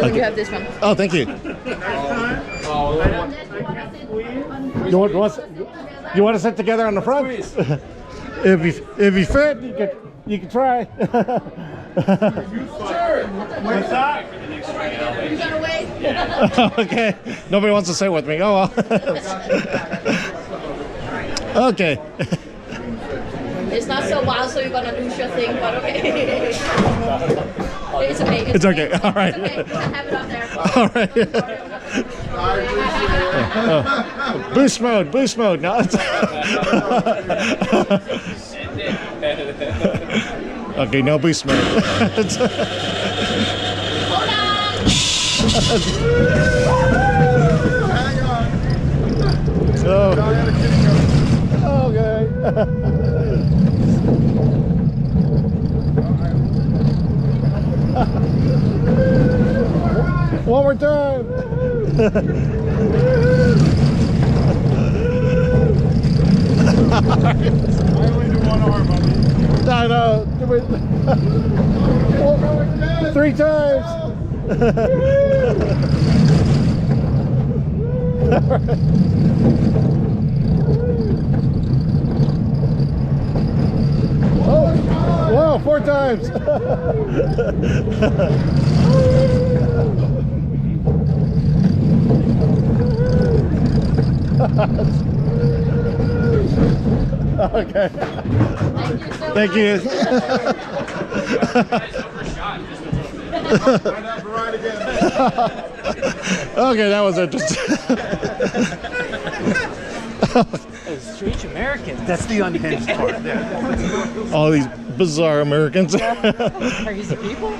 You have this one. Oh, thank you. You want to sit together on the front? if you fit, you can try. What's that? You gotta wait. Okay. Nobody wants to sit with me. Oh well. Okay. It's not so wild, so you're gonna lose your thing, but okay. It's okay. It's okay. All right. It's okay. You can have it up there. All right. Boost mode. Boost mode. No. Okay. No boost mode. Hang on. Oh. Okay. One more time. I only do one arm, buddy. I know. 3 times. Oh, wow, 4 times. Okay. Thank you. Okay, that was interesting. Strange Americans. That's the unhinged part. All these bizarre Americans. Crazy people.